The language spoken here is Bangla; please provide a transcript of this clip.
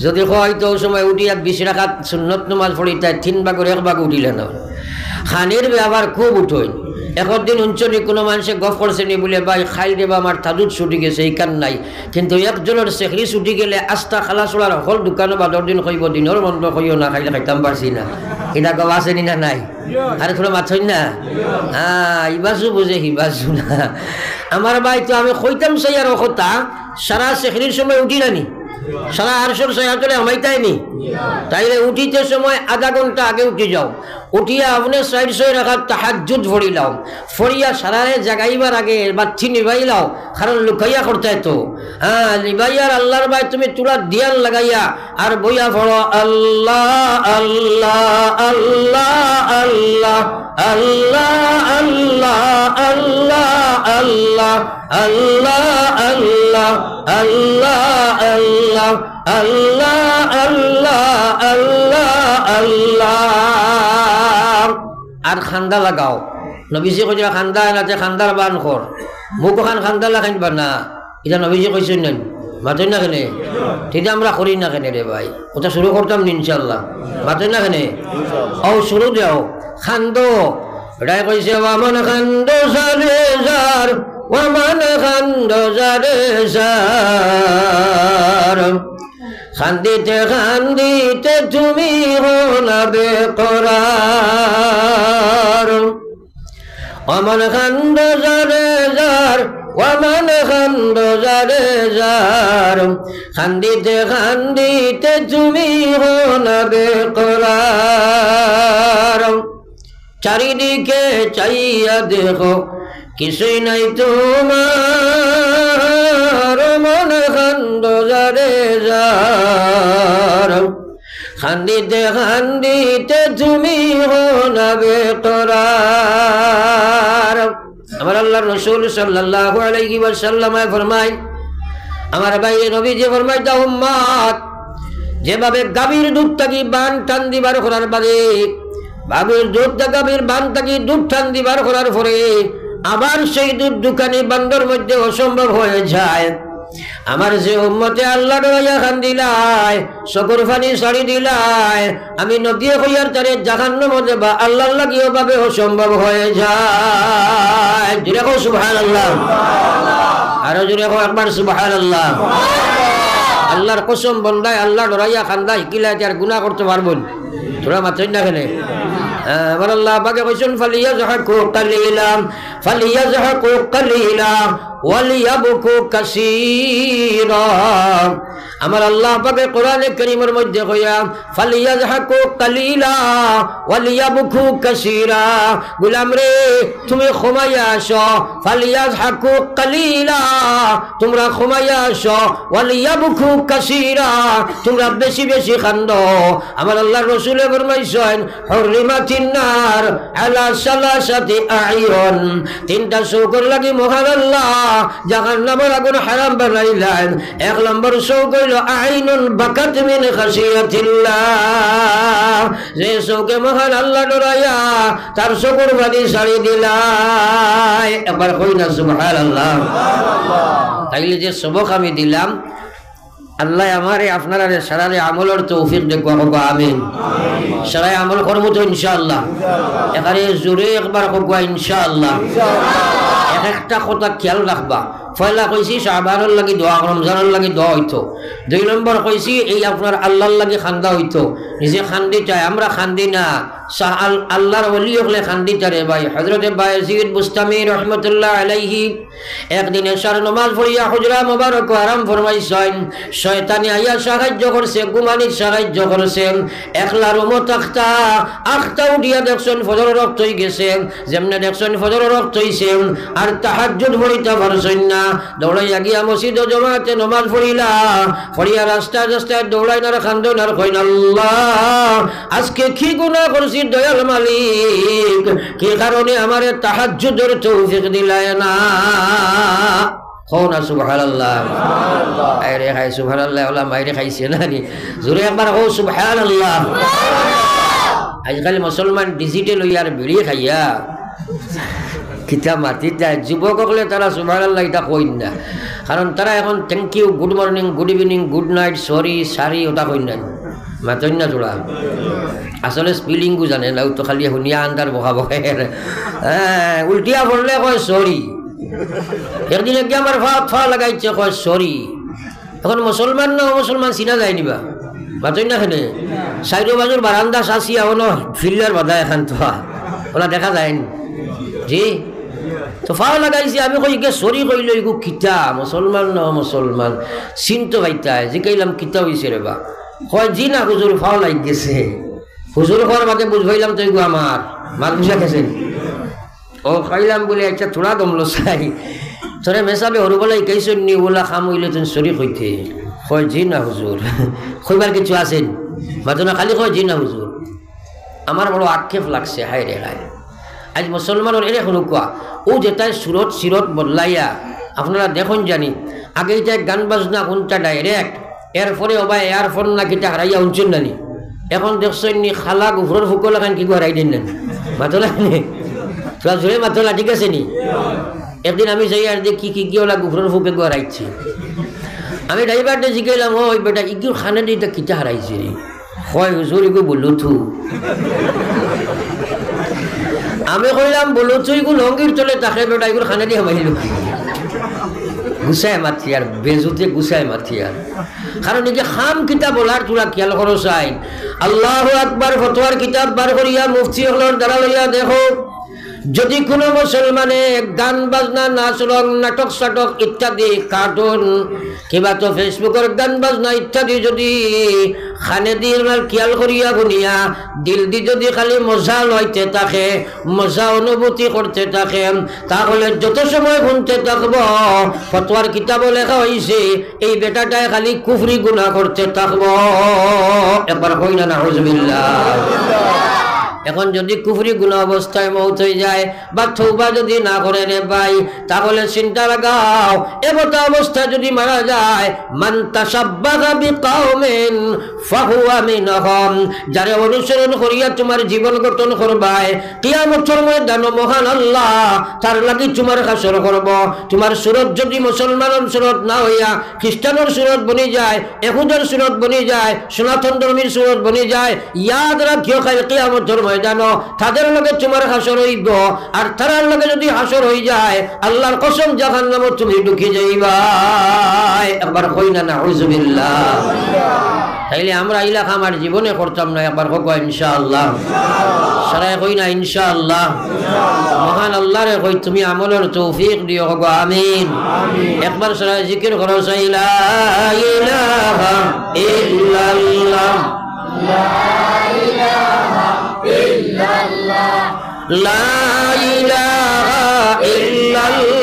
যদি হয়তো সময় উঠিয়া 20 রাকাত সুন্নত নামাজ পড়ি তাই 3 ভাগের 1 ভাগ উঠিলে না খানির ব্যবহার খুব উঠোই একদিন অঞ্চলে কোনো মানুষে গফ করছে নি বলে ভাই খাই দেবা আমার তাজুদ ছুটি গেছে এই কান নাই কিন্তু একজনের সেখরি ছুটি গেলে আস্তা খালা চলার হল দোকানো বাদর দিন কইব দিনের বন্ধ কইও না খাইলে খাইতাম পারছি না এটা গব আছে নি না নাই আরে তোরা মাথই না ইবাসু বুঝে হিবাসু না আমার ভাই তো আমি কইতাম সেই আর কথা সারা সেখরির সময় উঠি নানি সারা আরশোর সয়াতলে আমাইতাইনি তাইলে উঠিতে সময় আধা ঘন্টা আগে উঠে যাও উঠিয়া আপনি 4 রাকাত তাহাজ্জুদ পড়িলাম ফড়িয়া সারারে জাগাইবার আগে বাচ্চি নিবাইলাও কারণ লুকাইয়া করতে তো নিবাইয়ার আল্লাহর ভাই তুমি তুলা দিয়াল লাগাইয়া আর বইয়া পড়ো আল্লাহ আল্লাহ আল্লাহ আল্লাহ আল্লাহ আল্লাহ আল্লাহ আল্লাহ আল্লাহ আল্লাহ আল্লাহ আল্লাহ আল্লাহ আল্লাহ আল্লাহ আর খান্দা লাগাও নবীজি কইরা খান্দা নাতে খান্দার বান কর মুখ খান খান্দা লাগাইবা না এটা নবীজি কইছেন না মাতেন না কেনে ঠিক আমরা করি না কেনে রে ভাই ওটা শুরু করতাম ইনশাআল্লাহ মাতেন না কেনে ও শুরু দাও খান্দো এটাই কইছে ওয়ামান খান্দো সারে জার ওয়ামান খান্দো সারে জার খান্দিতে খান্দিতে তুমি হলাবে করার ওয়ামান খান্দো সারে জার ওয়ামান খান্দো সারে জার খান্দিতে খান্দিতে তুমি হলাবে করার চারিদিকে চাইয়া দেখো কিছুই নাই তোমার মন খান্দো যারে যার খান্দিতে খান্দিতে তুমি হনাবে করার আমার আল্লাহর রাসূল সাল্লাল্লাহু আলাইহি ওয়াসাল্লাম ফরমায় আমার ভাই নবীজি ফরমায় দা উম্মত যেভাবে গাভীর দুধ থাকি বান টান দিবার করার বাদে বাবুর দুধ গাভীর বান থাকি দুধ টান দিবার করার পরে আবার সেই দুধ দোকানি বান্দর মধ্যে অসম্ভব হয়ে যায় আমার যে উম্মতে আল্লাহ ডরাইয়া খান দিলায় চকুর পানি ছাড়ি দিলায় আমি নদী হইয়ার তারে জাহান্নাম মধ্যে বা আল্লাহ লাগিও ভাবে অসম্ভব হয়ে যায় জোরে কও সুবহানাল্লাহ আরো জোরে কও একবার সুবহানাল্লাহ আল্লাহর কসম বন্দায় আল্লাহ ডরাইয়া খান্দায় কিলা আর গুনাহ করতে পারবেন তোরা মাত্রই না কেন আমার আল্লাহ পাকে কইছেন ফালিয়াযহাকু কালিলাম ফালিয়াযহাকু কালিলাম ওয়ালিয়াবকু কাসীরা আমার আল্লাহ পাকে কোরআনে কারীমের মধ্যে কইয়া ফালিয়াযহাকু কালিলা ওয়ালিয়াবকু কাসীরা গোলাম রে তুমি ক্ষমাইয়া আসো ফালিয়াযহাকু কালিলা তোমরা ক্ষমাইয়া আসো ওয়ালিয়াবকু কাসীরা তোমরা বেশি বেশি কান্দো আমার আল্লাহর রাসূল ফরমাইছেন হুররিমাতিন নার আলা সালাসাতি আইয়ুন তিনটা চৌকর লাগি মহান আল্লাহ জাহান্নামের আগুন হারাম বানাইলেন এক নম্বর চৌক হইল আইনুন বাকাত মিন খাশিয়াতিল্লাহ যে চৌকে মহান আল্লাহ ডরাইয়া তার চকুর পানি ছাড়ি দিলাই একবার কই না সুবহানাল্লাহ তাইলে যে সবক আমি দিলাম আল্লাহ আমারে আপনারা সারারে আমলের তৌফিক দেখো আমিন সারাই আমল করবো তো ইনশাআল্লাহ এখানে জোরে একবার করবো ইনশাআল্লাহ একটা কথা খেয়াল রাখবা পয়লা কইছি শাবানের লাগি দোয়া রমজানের লাগি দোয়া হইতো 2 নম্বর কইছি এই আপনার আল্লাহর লাগি খান্দা হইতো নিজে খান্দি চাই আমরা খান্দি না আল্লাহর ওলি হলে খান্দি তারে ভাই হযরত বায়জিদ বুস্তামি রাহমাতুল্লাহ আলাইহি একদিন এশার নামাজ পড়িয়া হুজরা মুবারক আরাম ফরমাইছেন শয়তানি আইয়া সাহায্য করছে গুমানির সাহায্য করছেন একলা রুমত আখতা উঠিয়া দেখছেন ফজর রক্ত হই গেছে যেমনে দেখছেন ফজর রক্ত হইছে আর তাহাজ্জুদ পড়িতে পারছেন না দৌড়াইয়া গিয়া মসজিদ জামাতে নামাজ পড়িলা পড়িয়া রাস্তায় রাস্তায় দৌড়াই না খান্দন আর কইন আল্লাহ আজকে কি গুনাহ করছি দয়াল মালিক কি কারণে আমারে তাহাজ্জুদের তৌফিক দিলায় না না সুবহানাল্লাহ আরে হাই সুবহানাল্লাহ ওলা মাইরে খাইছে না নি জোরে একবার ও সুবহানাল্লাহ আজকাল মুসলমান ডিজিটাল হইয়ার বিড়ি খাইয়া কিতা মাতি যায় যুবক হলে তারা সুবহানাল্লাহ এটা কইন না কারণ তারা এখন thank you, good morning, good evening, good night, sorry, সারি ওটা কই নাই, মাতই না তোরা। আসলে স্পেলিংও জানে না, তো খালি শুনিয়া আন্দার বহা বহে। হ্যাঁ, উল্টিয়া পড়লে কয় সরি। একদিন একদিন আমার ফা লাগাইছে কয় সরি। এখন মুসলমান না মুসলমান চিনা যায় নিবা, মাতই না খেলে চাইরো বাজুর বারান্দা চাচি আহন ফিল্ডার বাধা এখান থা ওলা দেখা যায় জি। তো ফাও লাগাইছে, আমি কই গে সরি কইল এগু কিতা মুসলমান ন মুসলমান চিনতো ভাইতাই জিকাইলাম কিতা হইছে রে বা, কয় জি না হুজুর ফাও লাগ গেছে। হুজুর হওয়ার বাদে বুঝবাইলাম তো এগু আমার মার বুঝা গেছে। ও খাইলাম বলে একটা থোড়া দমলো চাই তোরে মেসাবে হরুবেলা ইকাইছ নি ওলা খাম হইলে তুমি সরি কইতে, কয় জি না হুজুর। কইবার কিছু আছেন মাঝে খালি কয় জি না হুজুর। আমার বড় আক্ষেপ লাগছে, হায় রে হায়। আজ মুসলমানের এনে কোয়া ও যেটাই সুরত সিরত বদলাইয়া আপনারা দেখুন জানি, আগে এটা গান বাজনা কোনটা ডাইরেক্ট, এরপরে ওবা এয়ারফোন না কিটা হারাইয়া উনছেন নানি। এখন দেখছেন নি খালা গুফরের ফুকল এখন কি হারাই দিন না মাতলা নি তোরা জোরে মাতলা, ঠিক আছে নি। একদিন আমি যাই আর দেখি কি ওলা গুফরের ফুকে হারাইছি। আমি ড্রাইভারটা জিগাইলাম, ওই বেটা ইগুর খানে দিটা কিটা হারাইছি রে, হয় হুজুর ইগু বলুথু। আমি কইলাম বলুথু ইগু লঙ্গির চলে তাকে বেটা ইগুর খানে দিয়ে মাইল গুছাই মাতি আর বেজুতে গুছাই মাতি আর। কারণ এই যে খাম কিতাব বলার তোরা খেয়াল করো চাই। আল্লাহু আকবার ফতোয়ার কিতাব বার করিয়া মুফতি হলর দ্বারা লইয়া দেখো, যদি কোনো মুসলমানে গান বাজনা, নাচ রং, নাটক সাটক ইত্যাদি, কার্টুন কিবা তো ফেসবুকের গান বাজনা ইত্যাদি যদি খানে দিয়ে খেয়াল করিয়া গুনিয়া দিল দি যদি খালি মজা লইতে থাকে, মজা অনুভূতি করতে থাকে, তাহলে যত সময় শুনতে থাকব ফতোয়ার কিতাবে লেখা হয়েছে এই বেটাটায় খালি কুফরি গুনাহ করতে থাকব। একবার কই না নাউজুবিল্লাহ। এখন যদি কুফরি গুনাহ অবস্থায় মৌত হয়ে যায় বা তওবা যদি না করে রে ভাই, তাহলে চিন্তা লাগাও এবতা অবস্থায় যদি মারা যায়, মান তাশাব্বাহা বিকাওমিন ফাহুয়া মিনহুম, যারে অনুসরণ করিয়া তোমার জীবন গঠন করবাই কিয়ামতের ময়দানে মহান আল্লাহ তার লাগি তোমার হাসর করব। তোমার সুরত যদি মুসলমানের সুরত না হইয়া খ্রিস্টানের সুরত বনি যায়, ইহুদের সুরত বনি যায়, সনাতন ধর্মের সুরত বনি যায়, ইয়াদ রাখিও কাল কিয়ামতের ময়দানে তাদের লগে তোমার হাসর হইব। আর তার লগে যদি হাসর হই যায় আল্লাহর কসম জাহান্নামে তুমি ঢুকে যাইবা। একবার কই না নাউজুবিল্লাহ। তাইলে আমরা ইলাকা আমার জীবনে করতাম না, একবার হোক ইনশাআল্লাহ। সারাই কই না ইনশাআল্লাহ। মহান আল্লাহরে কই তুমি আমলের তৌফিক দিও, হোক আমিন। একবার সারাই জিকির করো, লা ইলাহা ইল্লাল্লাহ, লা ইলাহা ইল্লাল্লাহ, লা ইলাহা ইল্লাল্লাহ।